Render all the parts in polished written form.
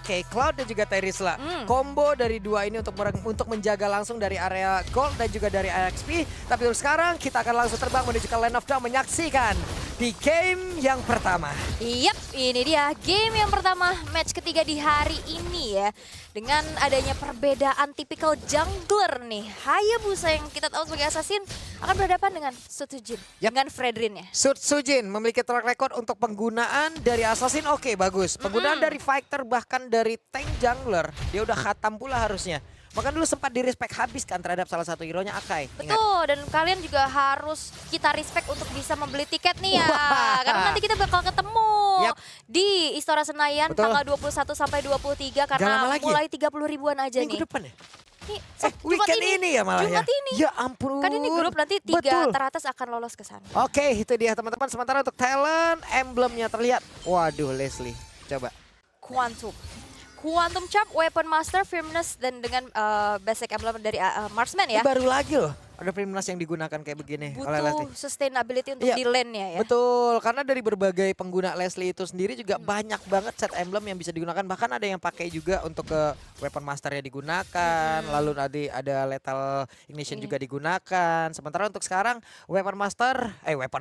Oke, Cloud dan juga Terisla. Combo dari dua ini untuk menjaga langsung dari area gold dan juga dari XP. Tapi untuk sekarang kita akan langsung terbang menuju ke Land of Dawn menyaksikan di game yang pertama. Yap, ini dia game yang pertama, match ketiga di hari ini ya. Dengan adanya perbedaan tipikal jungler nih, Hayabusa yang kita tahu sebagai assassin akan berhadapan dengan Sutsujin dengan Fredrinnya. Sutsujin memiliki track record untuk penggunaan dari assassin oke, bagus. Penggunaan dari fighter bahkan dari tank jungler, dia udah khatam pula harusnya. Maka dulu sempat di-respect habis kan terhadap salah satu hero-nya Akai. Betul, dan kalian juga harus kita respect untuk bisa membeli tiket nih ya. Karena nanti kita bakal ketemu di Istora Senayan tanggal 21 sampai 23 karena mulai 30 ribuan aja nih. Minggu depan ya? Nih, weekend ini ya malah Jumat ini. Ya ampun. Kan ini grup nanti 3 teratas akan lolos ke sana. Oke, itu dia teman-teman. Sementara untuk talent, emblemnya terlihat. Waduh, Leslie. Coba. Quantum Chop, Weapon Master, Firmness, dan dengan basic emblem dari Marksman ya. Ini baru lagi loh. Ada Firmness yang digunakan kayak begini oleh Leslie. Butuh sustainability untuk di lane-nya ya. Betul, karena dari berbagai pengguna Leslie itu sendiri juga banyak banget set emblem yang bisa digunakan. Bahkan ada yang pakai juga untuk ke Weapon Master-nya digunakan. Lalu tadi ada Lethal Ignition juga digunakan. Sementara untuk sekarang Weapon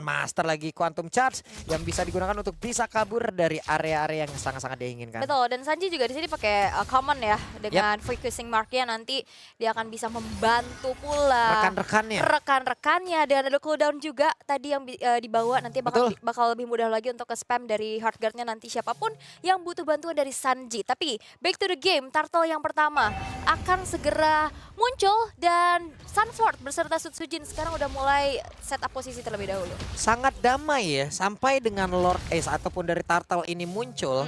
Master lagi Quantum Charge yang bisa digunakan untuk bisa kabur dari area-area yang sangat-sangat diinginkan. Betul, dan Sanji juga di sini pakai common ya dengan focusing mark-nya, nanti dia akan bisa membantu pula rekan-rekannya dan ada cooldown juga tadi yang dibawa, nanti bakal lebih mudah lagi untuk ke spam dari Heartguard-nya nanti siapapun yang butuh bantuan dari Sanji. Tapi back to the game, turtle yang pertama akan segera muncul dan Sunford beserta Sutsujin sekarang udah mulai set up posisi terlebih dahulu. Sangat damai ya, sampai dengan Lord Ace ataupun dari turtle ini muncul.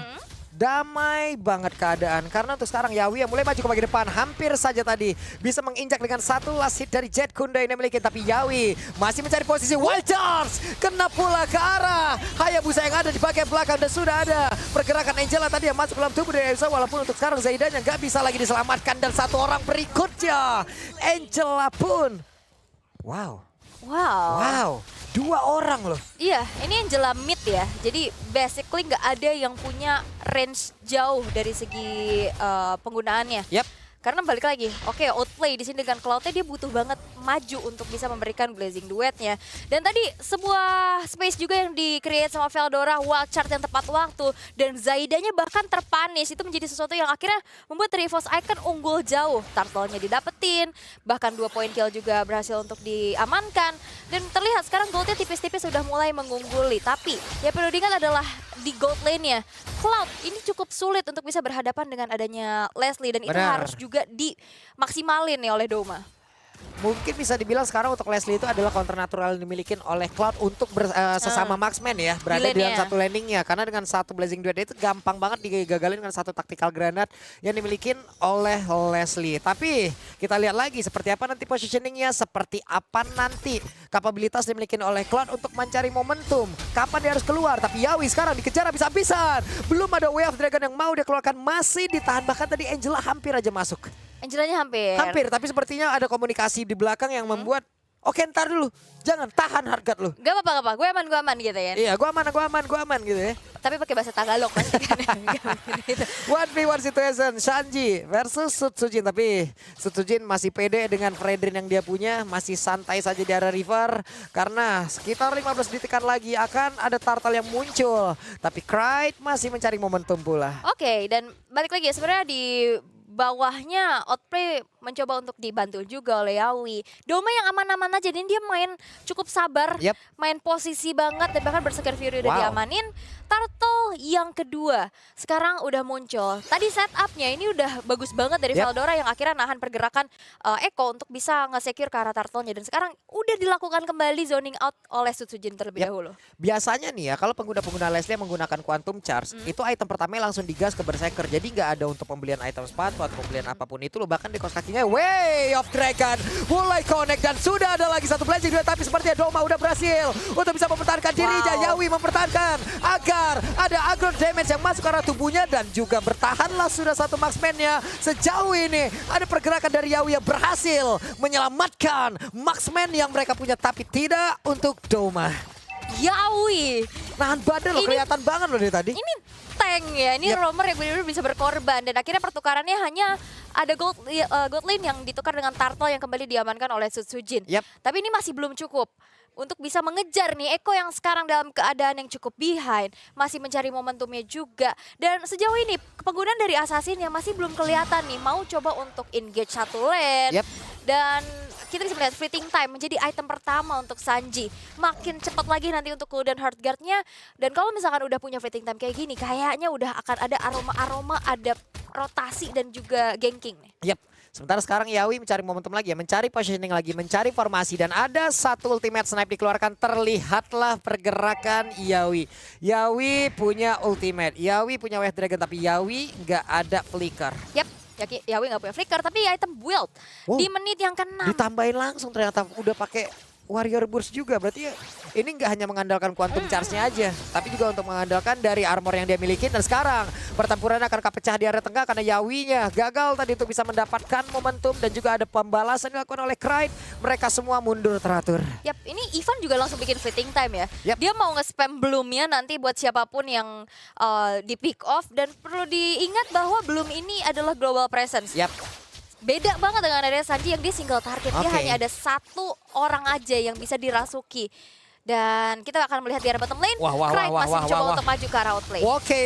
Damai banget keadaan karena untuk sekarang Yawi yang mulai maju ke bagian depan, hampir saja tadi bisa menginjak dengan satu last hit dari Jet Kunda yang memiliki, tapi Yawi masih mencari posisi. Wild Charge kena pula ke arah Hayabusa yang ada di bagian belakang dan sudah ada pergerakan Angela tadi yang masuk dalam tubuh dari Hayabusa, walaupun untuk sekarang Zaidan yang gak bisa lagi diselamatkan dan satu orang berikutnya Angela pun wow. 2 orang loh. Iya, ini Angela mid ya. Jadi basically nggak ada yang punya range jauh dari segi penggunaannya. Karena balik lagi, oke, outplay di sini dengan Cloud-nya dia butuh banget maju untuk bisa memberikan blazing duetnya. Dan tadi sebuah space juga yang di-create sama Veldora, wild charge yang tepat waktu, dan Zaidanya bahkan terpanis. Itu menjadi sesuatu yang akhirnya membuat Reverse Icon unggul jauh. Turtle-nya didapetin, bahkan 2 point kill juga berhasil untuk diamankan. Dan terlihat sekarang goldnya tipis-tipis sudah mulai mengungguli. Tapi yang perlu diingat adalah di gold lane-nya, Cloud ini cukup sulit untuk bisa berhadapan dengan adanya Leslie, dan itu harus juga dimaksimalin nih oleh Doma. Mungkin bisa dibilang sekarang untuk Leslie itu adalah counter natural yang dimiliki oleh Cloud untuk sesama marksman ya, berada di dalam satu landingnya. Karena dengan satu blazing duet itu gampang banget digagalin dengan satu tactical granat yang dimiliki oleh Leslie. Tapi kita lihat lagi seperti apa nanti positioningnya, seperti apa nanti kapabilitas dimiliki oleh Cloud untuk mencari momentum. Kapan dia harus keluar, tapi Yawi sekarang dikejar habis-habisan. Belum ada Way of Dragon yang mau dia keluarkan, masih ditahan. Bahkan tadi Angela hampir aja masuk. Angelanya hampir, tapi sepertinya ada komunikasi di belakang yang membuat oke, ntar dulu, jangan tahan Heartguard lu. Gak apa-apa, gue aman gitu ya. Iya, gue aman gitu ya. Tapi pakai bahasa Tagalog pasti kan. 1v1 situation, Sanji versus Sutsujin. Tapi Sutsujin masih pede dengan Fredrin yang dia punya, masih santai saja di area river. Karena sekitar 15 detikan lagi akan ada turtle yang muncul. Tapi Cryde masih mencari momentum pula. Oke, dan balik lagi ya, sebenarnya di bawahnya Outplay mencoba untuk dibantu juga oleh Yawi. Doma yang aman-aman aja, dan dia main cukup sabar, main posisi banget, dan bahkan Berserker Fury udah diamanin. Turtle yang kedua sekarang udah muncul. Tadi setupnya ini udah bagus banget dari Veldora yang akhirnya nahan pergerakan Eko untuk bisa nge-secure ke arah turtle-nya. Dan sekarang udah dilakukan kembali zoning out oleh Sutsujin terlebih dahulu. Biasanya nih ya, kalau pengguna-pengguna Leslie yang menggunakan Quantum Charge, itu item pertamanya langsung digas ke Berserker. Jadi nggak ada untuk pembelian item sepatu atau pembelian apapun itu loh. Bahkan di kaos kakinya Way of Dragon mulai connect dan sudah ada lagi satu blazing duet. Tapi sepertinya Doma udah berhasil untuk bisa mempertahankan dirinya. Yawi mempertahankan agar ada aggro damage yang masuk ke arah tubuhnya, dan juga bertahanlah sudah satu marksman-nya. Sejauh ini ada pergerakan dari Yawi yang berhasil menyelamatkan marksman yang mereka punya, tapi tidak untuk Doma. Yawi nahan badan loh, kelihatan banget loh dari tadi. Ini tank ya, ini roamer yang benar-benar bisa berkorban. Dan akhirnya pertukarannya hanya ada gold lane yang ditukar dengan turtle yang kembali diamankan oleh Sutsujin. Tapi ini masih belum cukup untuk bisa mengejar nih Eko yang sekarang dalam keadaan yang cukup behind. Masih mencari momentumnya juga. Dan sejauh ini penggunaan dari Assassin yang masih belum kelihatan nih. Mau coba untuk engage satu lane. Dan kita bisa melihat fleeting time menjadi item pertama untuk Sanji. Makin cepat lagi nanti untuk cooldown Heartguard-nya. Dan kalau misalkan udah punya fleeting time kayak gini, kayaknya udah akan ada aroma-aroma, ada rotasi dan juga ganking. Sementara sekarang Yawi mencari momentum lagi ya, mencari positioning lagi, mencari formasi. Dan ada satu ultimate snipe dikeluarkan, terlihatlah pergerakan Yawi. Yawi punya ultimate, Yawi punya Wave Dragon, tapi Yawi nggak ada flicker. Yawi nggak punya flicker, tapi item build di menit yang ke-6. Ditambahin langsung ternyata udah pakai Warrior Burst juga, berarti ya ini nggak hanya mengandalkan quantum charge-nya aja, tapi juga untuk mengandalkan dari armor yang dia miliki. Dan sekarang pertempuran akan kepecah di area tengah karena Yawinya gagal tadi untuk bisa mendapatkan momentum dan juga ada pembalasan dilakukan oleh Kraid. Mereka semua mundur teratur. Ini Ivan juga langsung bikin fleeting time ya. Dia mau nge-spam bloom-nya nanti buat siapapun yang di pick off. Dan perlu diingat bahwa bloom ini adalah global presence. Beda banget dengan area Sanji yang dia single target. Dia hanya ada satu orang aja yang bisa dirasuki. Dan kita akan melihat di area bottom lane, Kraid masih mencoba untuk maju ke arah outplay.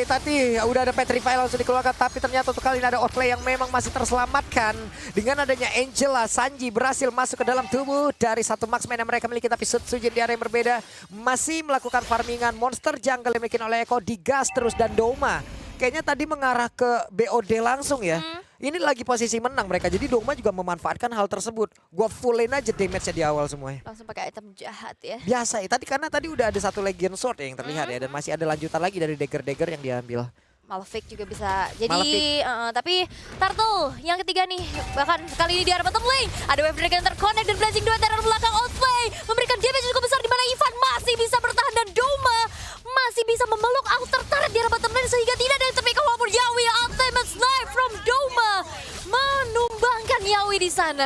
Tadi udah ada Petrify langsung dikeluarkan, tapi ternyata untuk kali ini ada outplay yang memang masih terselamatkan. Dengan adanya Angela, Sanji berhasil masuk ke dalam tubuh dari satu marksman yang mereka miliki, tapi Sutsujin di area yang berbeda masih melakukan farmingan monster jungle yang dimiliki oleh Eko, digas terus. Dan Doma kayaknya tadi mengarah ke BOD langsung ya. Ini lagi posisi menang mereka, jadi Doma juga memanfaatkan hal tersebut. Gua fullin aja damage-nya di awal semuanya. Langsung pakai item jahat ya. Biasa ya, karena tadi udah ada satu Legion Sword yang terlihat ya, dan masih ada lanjutan lagi dari dagger-dagger yang diambil. Malefic juga bisa jadi, tapi Turtle yang ketiga nih, bahkan kali ini di arah bottom lane. Ada Wave Dragon terconnect dan Blazing Duet dari belakang outplay. Memberikan damage cukup besar di mana Ivan masih bisa bertahan dan Doma masih bisa memeluk outer turret di arah bottom lane sehingga tidak ada yang terpikat walaupun Yawi ultimate snipe from Doma menumbangkan Yawi di sana.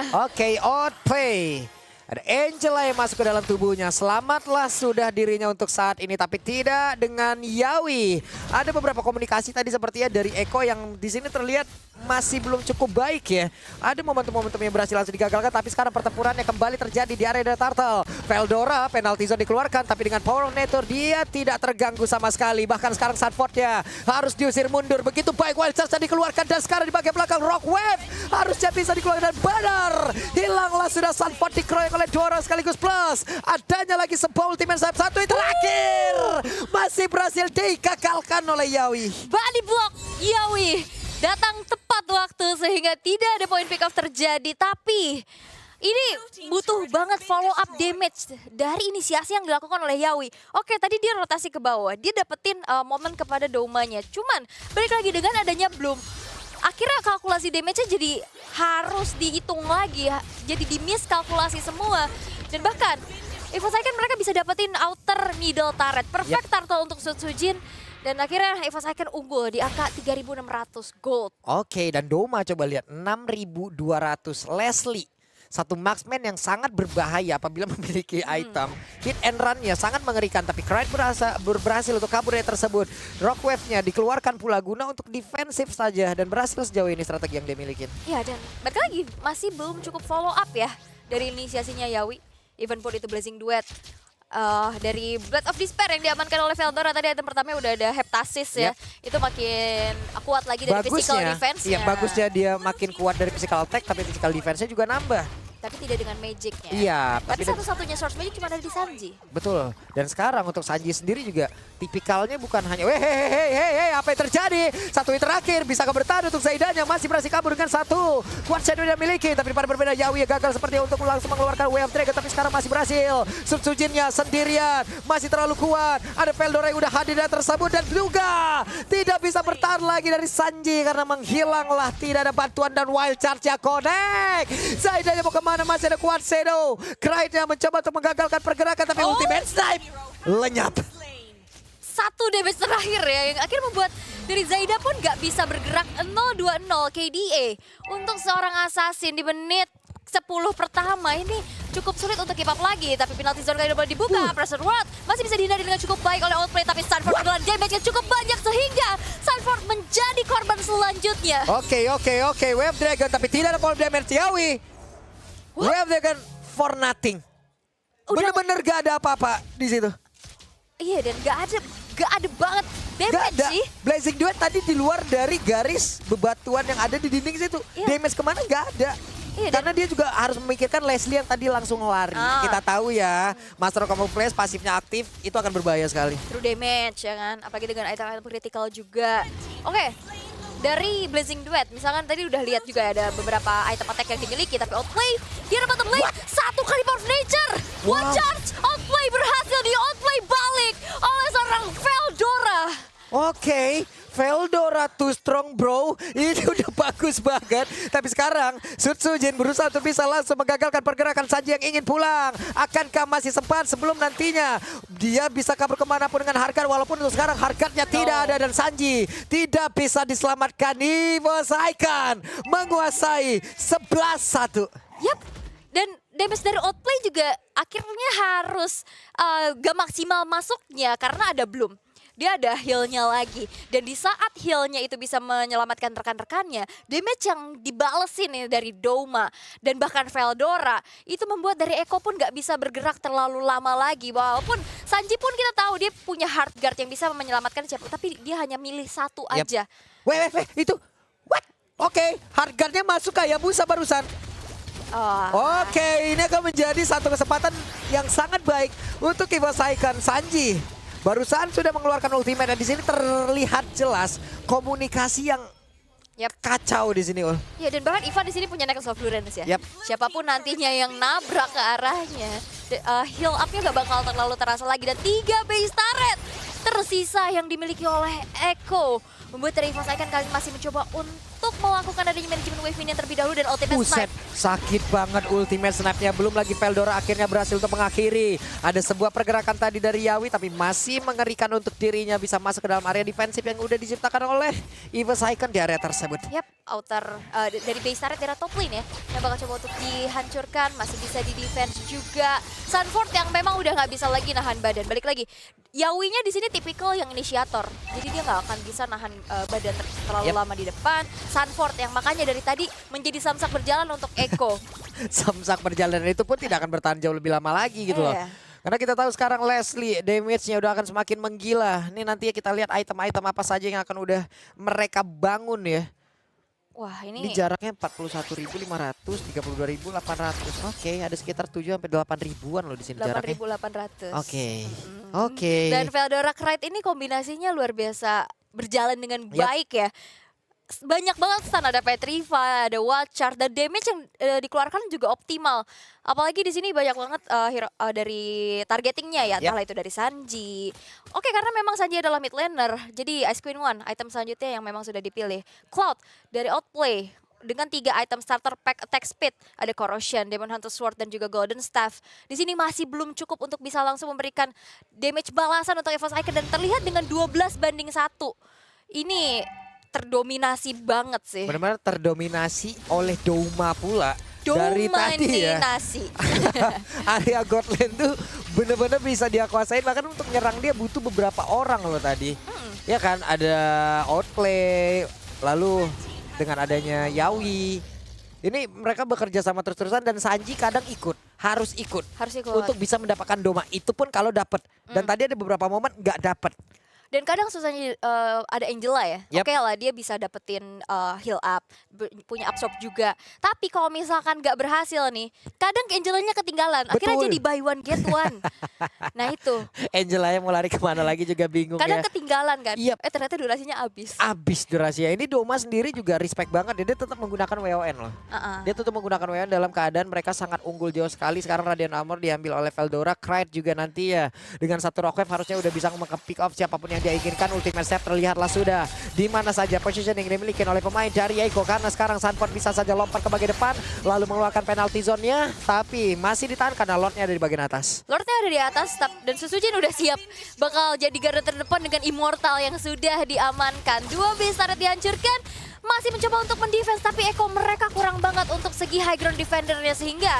Outplay. Ada Angela yang masuk ke dalam tubuhnya. Selamatlah sudah dirinya untuk saat ini, tapi tidak dengan Yawi. Ada beberapa komunikasi tadi sepertinya dari Eko yang di sini terlihat masih belum cukup baik ya. Ada momentum-momentum yang berhasil langsung digagalkan, tapi sekarang pertempurannya kembali terjadi di area dari Turtle. Veldora penalty zone dikeluarkan, tapi dengan power of nature dia tidak terganggu sama sekali. Bahkan sekarang Sunfordnya harus diusir mundur. Begitu baik Wild Charge dikeluarkan, dan sekarang di bagian belakang Rock Wave harusnya bisa dikeluarkan, dan benar hilanglah sudah Sunford dikeroyok oleh dua orang sekaligus, plus adanya lagi sebuah ultimate snipe satu yang terakhir masih berhasil digagalkan oleh Yawi. Body block Yawi datang tepat waktu sehingga tidak ada poin pick off terjadi, tapi ini butuh banget follow up damage dari inisiasi yang dilakukan oleh Yawi. Tadi dia rotasi ke bawah, dia dapetin momen kepada Domanya. Cuman balik lagi dengan adanya Bloom, akhirnya kalkulasi damage-nya jadi harus dihitung lagi, jadi di-miskalkulasi semua. Dan bahkan Evo Saiken mereka bisa dapetin outer middle turret, perfect turtle untuk Sutsujin. Dan akhirnya Evo Saiken unggul di angka 3.600 gold. Dan Doma coba lihat 6.200. Leslie, satu marksman yang sangat berbahaya apabila memiliki item. Hit and run-nya sangat mengerikan, tapi Kraid berhasil untuk kabur dari tersebut. Rock Wave-nya dikeluarkan pula guna untuk defensif saja, dan berhasil sejauh ini strategi yang dia miliki. Dan balik lagi masih belum cukup follow up ya dari inisiasinya Yawi. Even pun itu Blazing Duet. Dari Blood of Despair yang diamankan oleh Veldora, tadi item pertamanya udah ada Heptasis ya. Itu makin kuat lagi dari physical defense-nya. Yang bagusnya dia makin kuat dari physical attack, tapi physical defense-nya juga nambah. Tapi tidak dengan magicnya. Iya. Tapi satu-satunya source magic cuma ada di Sanji. Betul. Dan sekarang untuk Sanji sendiri juga tipikalnya bukan hanya hei, apa yang terjadi? Satu hit terakhir, bisa bertahan untuk Zaidan yang masih berhasil kabur dengan satu kuat shadow yang miliki. Tapi pada berbeda, Yawi gagal seperti untuk langsung mengeluarkan Wave Dragon, tapi sekarang masih berhasil. Sutsujinnya sendirian, masih terlalu kuat. Ada Veldora yang udah hadir dan tersebut, dan juga tidak bisa bertahan lagi dari Sanji karena menghilanglah, tidak ada bantuan, dan Wild Charge-nya connect. Zaidan mau kemana? Masih ada kuat shadow. Kraid-nya mencoba untuk menggagalkan pergerakan, tapi ultimate snipe lenyap. Satu damage terakhir ya yang akhirnya membuat dari Zaida pun gak bisa bergerak. 0-2-0 KDA untuk seorang assassin di menit 10 pertama ini cukup sulit untuk keep up lagi. Tapi penalty zone kali ini boleh dibuka. Pressure World masih bisa dihindari dengan cukup baik oleh Outplay. Tapi Sanford dengan damage yang cukup banyak sehingga Sanford menjadi korban selanjutnya. Oke. Wave Dragon tapi tidak ada fall damage Yawi. Wave Dragon for nothing. Bener-bener gak ada apa-apa di situ. Iya, dan gak ada banget damage sih. Blazing Duet tadi di luar dari garis bebatuan yang ada di dinding situ. Damage kemana gak ada. Iya, karena dia juga harus memikirkan Leslie yang tadi langsung lari. Kita tahu ya, Master of Camouflage pasifnya aktif, itu akan berbahaya sekali. True damage ya kan, apalagi dengan item-item critical juga. Oke, dari Blazing Duet, misalkan tadi udah lihat juga ada beberapa item attack yang dimiliki, tapi Outplay dia dapat bottom lane, satu kali Power of Nature. One charge, Outplay berhasil di Outplay balik oleh seorang Veldora. Oke, Veldora too strong bro, ini udah bagus banget. Tapi sekarang Sutsujin berusaha untuk bisa langsung menggagalkan pergerakan Sanji yang ingin pulang. Akankah masih sempat sebelum nantinya dia bisa kabur kemanapun dengan Harkat, walaupun untuk sekarang Harkatnya tidak ada dan Sanji tidak bisa diselamatkan. EVOS Icon menguasai 11-1. Yap, dan damage dari Outplay juga akhirnya harus gak maksimal masuknya karena ada Bloom. Dia ada heal-nya lagi. Dan di saat heal-nya itu bisa menyelamatkan rekan-rekannya, damage yang dibalesin nih dari Doma dan bahkan Veldora, itu membuat dari Eko pun gak bisa bergerak terlalu lama lagi. Walaupun Sanji pun kita tahu dia punya hard guard yang bisa menyelamatkan siapa, tapi dia hanya milih satu aja. Weh, itu what? Oke, hard guard-nya masuk kayak Musa barusan. Oke, ini akan menjadi satu kesempatan yang sangat baik untuk EVOS Icon. Sanji barusan sudah mengeluarkan ultimate dan di sini terlihat jelas komunikasi yang kacau di sini, Ul. Ya, dan bahkan Ivan di sini punya Necklace of Endurance ya. Siapapun nantinya yang nabrak ke arahnya, heal up-nya gak bakal terlalu terasa lagi. Dan 3 base turret tersisa yang dimiliki oleh Eko. Membuat dari EVOS Icon kali ini masih mencoba untuk melakukan adanya manajemen wave minion terlebih dahulu dan ultimate snipe. Sakit banget ultimate snipe-nya. Belum lagi Veldora akhirnya berhasil untuk mengakhiri. Ada sebuah pergerakan tadi dari Yawi tapi masih mengerikan untuk dirinya bisa masuk ke dalam area defensif yang udah diciptakan oleh EVOS Icon di area tersebut. Yap, outer dari base turret dari top lane ya. Yang bakal coba untuk dihancurkan, masih bisa di defense juga. Sanford yang memang udah nggak bisa lagi nahan badan. Balik lagi, Yawinya di sini tipikal yang inisiator. Jadi dia nggak akan bisa nahan badan terlalu lama di depan. Sanford yang makanya dari tadi menjadi samsak berjalan untuk Eko. Samsak berjalan itu pun tidak akan bertahan jauh lebih lama lagi gitu loh. Karena kita tahu sekarang Leslie damage-nya udah akan semakin menggila. Ini nanti kita lihat item-item apa saja yang akan udah mereka bangun ya. Wah, ini jaraknya 41.500, 32.800. Oke, ada sekitar 7 sampai 8 ribuan loh di sini jaraknya. 8.800. Oke. Dan Veldora Knight ini kombinasinya luar biasa berjalan dengan baik ya. Banyak banget stan, ada Petriva, ada Watchar, dan damage yang dikeluarkan juga optimal. Apalagi di sini banyak banget hero dari targetingnya ya, entahlah itu dari Sanji. Oke, karena memang Sanji adalah mid laner, jadi Ice Queen 1, item selanjutnya yang memang sudah dipilih. Cloud dari Outplay dengan 3 item starter pack attack speed, ada Corrosion, Demon Hunter Sword, dan juga Golden Staff. Di sini masih belum cukup untuk bisa langsung memberikan damage balasan untuk EVOS Icon, dan terlihat dengan 12 banding 1. Ini terdominasi banget sih. Benar-benar terdominasi oleh Doma pula. Dari tadi ya. Area Godland tuh bener-bener bisa dia kuasain. Bahkan untuk nyerang dia butuh beberapa orang loh tadi. Ya kan, ada Outplay, lalu dengan adanya Yawi. Ini mereka bekerja sama terus-terusan dan Sanji kadang harus ikut. Untuk bisa mendapatkan Doma. Itu pun kalau dapat. Dan tadi ada beberapa momen nggak dapat. Dan kadang susahnya ada Angela ya. Oke lah, dia bisa dapetin heal up, punya absorb juga. Tapi kalau misalkan gak berhasil nih, kadang Angelanya ketinggalan. Akhirnya jadi buy one get one. Nah itu. Angelanya mau lari kemana lagi juga bingung kadang ketinggalan kan. Ternyata durasinya habis. Habis durasinya. Ini Doma sendiri juga respect banget. Dia tetap menggunakan WON loh. Dia tetap menggunakan WON dalam keadaan mereka sangat unggul jauh sekali. Sekarang Radiant Armor diambil oleh Veldora. Knight juga nanti ya. Dengan satu rock wave harusnya udah bisa pick off siapapun yang dia inginkan. Ultimate set terlihatlah sudah di mana saja positioning dimiliki oleh pemain dari Eko, karena sekarang Sanford bisa saja lompat ke bagian depan lalu mengeluarkan penalty zone-nya, tapi masih ditahan karena Lordnya ada di bagian atas. Lordnya ada di atas dan Susujin udah siap bakal jadi garda terdepan dengan Immortal yang sudah diamankan. 2 base turret dihancurkan, masih mencoba untuk mendefense tapi Eko mereka kurang banget untuk segi high ground defendernya sehingga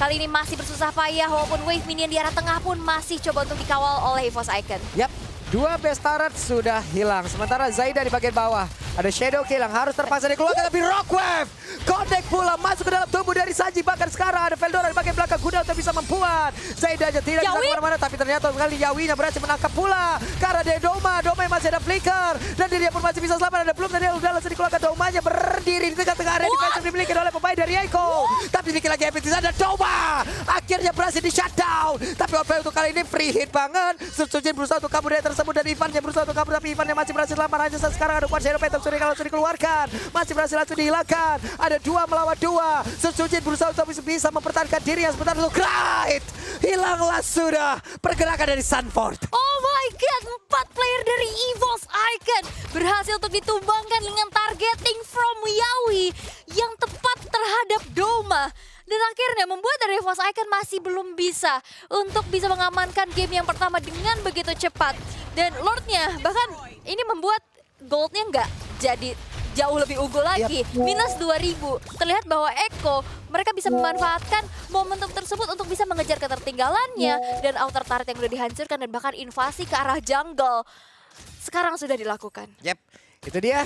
kali ini masih bersusah payah walaupun wave minion di arah tengah pun masih coba untuk dikawal oleh EVOS Icon. Yap, 2 best turret sudah hilang. Sementara Zaida di bagian bawah. Ada Shadow Kill yang harus terpaksa dikeluarkan, tapi Rockwave connect pula masuk ke dalam tubuh dari Sanji. Bahkan sekarang ada Veldora di bagian belakang kuda untuk bisa membuat Zaida aja tidak bisa kemana-mana, tapi ternyata kali Yawinya berhasil menangkap pula karena dia Doma yang masih ada flicker dan dia pun masih bisa selamat. Ada belum tadi udah langsung dikeluarkan, Domanya berdiri di tengah-tengah area defensive dimiliki oleh pemain dari Echo. Tapi sedikit lagi epic ada Doma akhirnya berhasil di shutdown, tapi Outplay untuk kali ini free hit banget. Sujin berusaha untuk kabur dari tersebut dan Ivan yang berusaha untuk kabur, tapi Ivan yang masih berhasil selamat. Hanya sekarang ada Quad Shadow Phantom Suri kalau sudah dikeluarkan, masih berhasil langsung dihilangkan. Ada 2 melawan 2. Sujin berusaha untuk bisa mempertahankan diri yang sebentar dulu. Great, hilanglah sudah pergerakan dari Sanford. Oh my god, 4 player dari EVOS Icon berhasil untuk ditumbangkan dengan targeting from Yawi yang tepat terhadap Doma. Dan akhirnya membuat dari EVOS Icon masih belum bisa untuk bisa mengamankan game yang pertama dengan begitu cepat. Dan Lordnya bahkan ini membuat goldnya nggak jadi jauh lebih unggul lagi. Minus 2000. Terlihat bahwa Echo mereka bisa memanfaatkan momentum tersebut untuk bisa mengejar ketertinggalannya. Dan outer turret yang udah dihancurkan dan bahkan invasi ke arah jungle sekarang sudah dilakukan. Yep, itu dia.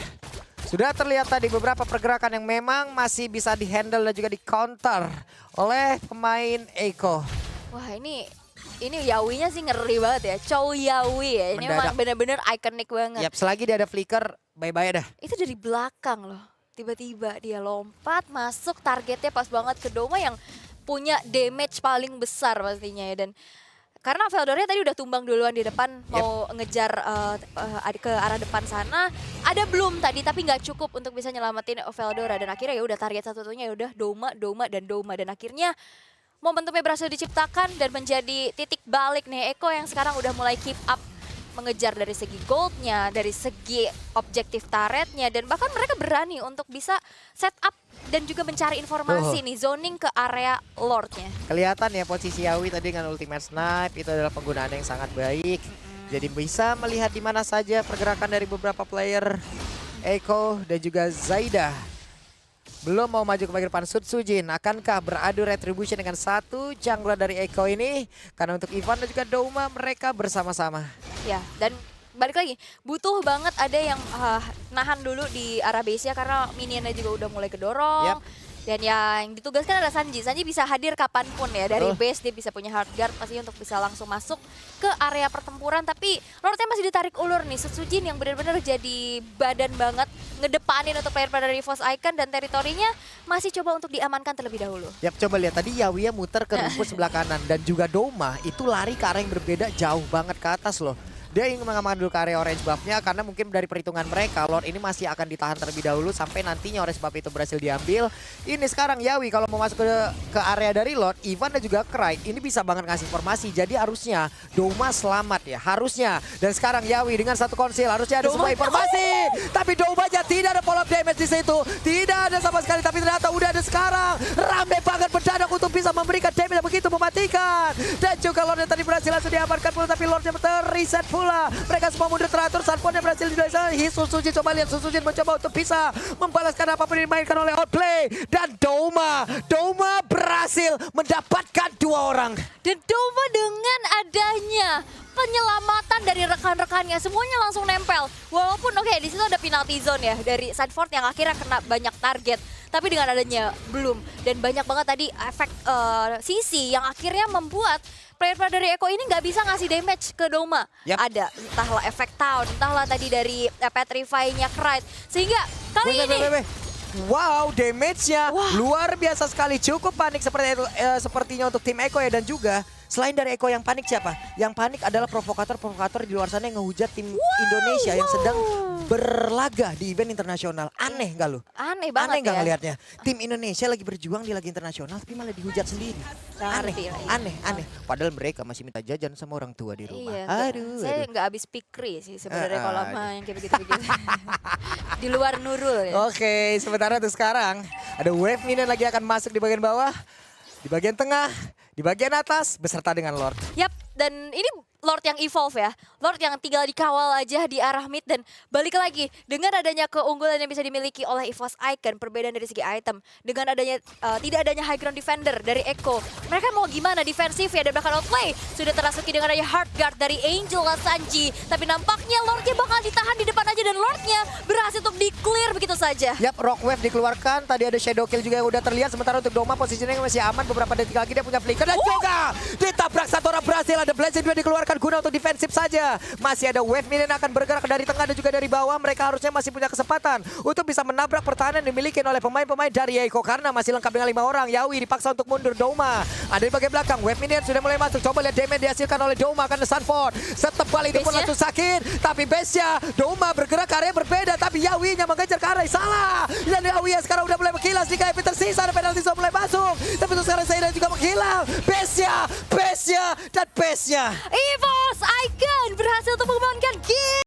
Sudah terlihat tadi beberapa pergerakan yang memang masih bisa dihandle dan juga di-counter oleh pemain Echo. Wah ini Yawinya sih ngeri banget ya. Chow Yawi ya. Ini memang benar-benar ikonik banget. Yap, selagi dia ada flicker, bye-bye dah. Itu dari belakang loh. Tiba-tiba dia lompat, masuk targetnya pas banget ke Doma yang punya damage paling besar pastinya ya. Dan karena Veldora tadi udah tumbang duluan di depan, mau ngejar ke arah depan sana. Ada Bloom tadi tapi nggak cukup untuk bisa nyelamatin Veldora. Dan akhirnya ya udah target satu-satunya ya udah Doma. Dan akhirnya momentumnya berhasil diciptakan dan menjadi titik balik nih Echo yang sekarang udah mulai keep up mengejar dari segi goldnya, dari segi objektif turretnya, dan bahkan mereka berani untuk bisa set up dan juga mencari informasi nih, zoning ke area Lordnya. Kelihatan ya posisi Yawi tadi dengan ultimate snipe itu adalah penggunaan yang sangat baik. Jadi bisa melihat di mana saja pergerakan dari beberapa player Echo dan juga Zaida. Belum mau maju ke bagian depan Sujin. Akankah beradu retribution dengan satu jungler dari Echo ini? Karena untuk Ivan dan juga Doma mereka bersama-sama. Ya, dan balik lagi butuh banget ada yang nahan dulu di arah base-nya karena minionnya juga udah mulai kedorong. Dan yang ditugaskan adalah Sanji. Sanji bisa hadir kapanpun ya. Dari base dia bisa punya hard guard pastinya untuk bisa langsung masuk ke area pertempuran. Tapi Lordnya masih ditarik ulur nih. Sujin yang benar-benar jadi badan banget. Ngedepanin untuk player-player dari EVOS Icon. Dan teritorinya masih coba untuk diamankan terlebih dahulu. Yap, coba lihat tadi Yawiya muter ke rumput sebelah kanan. Dan juga Doma itu lari ke arah yang berbeda jauh banget ke atas loh. Dia ingin mengamankan dulu ke area orange buff-nya karena mungkin dari perhitungan mereka Lord ini masih akan ditahan terlebih dahulu sampai nantinya orange buff itu berhasil diambil. Ini sekarang Yawi kalau mau masuk ke area dari Lord, Ivan dan juga Cry ini bisa banget ngasih informasi. Jadi harusnya Doma selamat ya, harusnya. Dan sekarang Yawi dengan satu konsil harusnya ada semua informasi. Tapi Domanya tidak ada follow up damage di situ. Tidak ada sama sekali, tapi ternyata udah ada sekarang. Rame banget mendadak untuk bisa memberikan damage yang begitu mematikan. Dan juga Lord yang tadi berhasil langsung diamankan pula, tapi Lordnya terreset pula. Mereka semua mundur teratur, Sanfordnya berhasil dilaksanakan. Sujin coba lihat, Sujin mencoba untuk bisa membalaskan apapun yang dimainkan oleh Outplay. Dan Doma berhasil mendapatkan 2 orang. Dan Doma dengan adanya penyelamatan dari rekan-rekannya semuanya langsung nempel. Walaupun oke, di situ ada penalty zone ya dari Sanford yang akhirnya kena banyak target. Tapi dengan adanya belum dan banyak banget tadi efek sisi yang akhirnya membuat player-player dari Echo ini nggak bisa ngasih damage ke Doma. Ada entahlah efek town, entahlah tadi dari Petrify-nya Krite. Sehingga kali ini wow, damage-nya luar biasa sekali. Cukup panik seperti itu, sepertinya untuk tim Echo ya. Dan juga selain dari Echo yang panik siapa? Yang panik adalah provokator-provokator di luar sana yang ngehujat tim Indonesia yang sedang berlaga di event internasional. Aneh nggak lu? Aneh banget. Aneh nggak ngelihatnya? Tim Indonesia lagi berjuang di laga internasional tapi malah dihujat sendiri. Aneh. Padahal mereka masih minta jajan sama orang tua di rumah. Saya nggak habis pikir sih sebenarnya kalau main kayak begitu-begitu. Di luar Nurul ya. Oke, sementara tuh sekarang ada wave minion lagi akan masuk di bagian bawah, di bagian tengah, di bagian atas beserta dengan Lord. Yap, dan ini Lord yang evolve ya. Lord yang tinggal dikawal aja di arah mid. Dan balik lagi, dengan adanya keunggulan yang bisa dimiliki oleh EVOS Icon, perbedaan dari segi item, dengan adanya tidak adanya high ground defender dari Echo, mereka mau gimana defensif ya, dan bahkan outplay sudah terasuki dengan adanya hard guard dari Angel Sanji. Tapi nampaknya Lordnya bakal ditahan di depan aja, dan Lordnya berhasil untuk di-clear begitu saja. Yap, Rock Wave dikeluarkan. Tadi ada Shadow Kill juga yang udah terlihat. Sementara untuk Doma posisinya masih aman. Beberapa detik lagi dia punya flicker. Dan juga ditabrak satu orang berhasil. Ada Blazing juga dikeluarkan guna untuk defensif saja. Masih ada Wave Minion akan bergerak dari tengah dan juga dari bawah. Mereka harusnya masih punya kesempatan untuk bisa menabrak pertahanan yang dimiliki oleh pemain-pemain dari Echo. Karena masih lengkap dengan 5 orang. Yawi dipaksa untuk mundur. Doma ada di bagian belakang. Wave Minion sudah mulai masuk. Coba lihat damage dihasilkan oleh Doma. Karena Sunford setebal itu pun langsung sakit. Tapi base-nya Doma bergerak ke area yang berbeda. Tapi Yawi-nya mengejar ke arah yang salah. Dan Yawi yang sekarang udah mulai mengkilas. Jika Epi tersisa, ada penalti sudah mulai masuk. Tapi untuk sekarang Zaira juga menghilang. Base-nya, dan base-nya. EVOS Icon berhasil untuk mengembangkan game.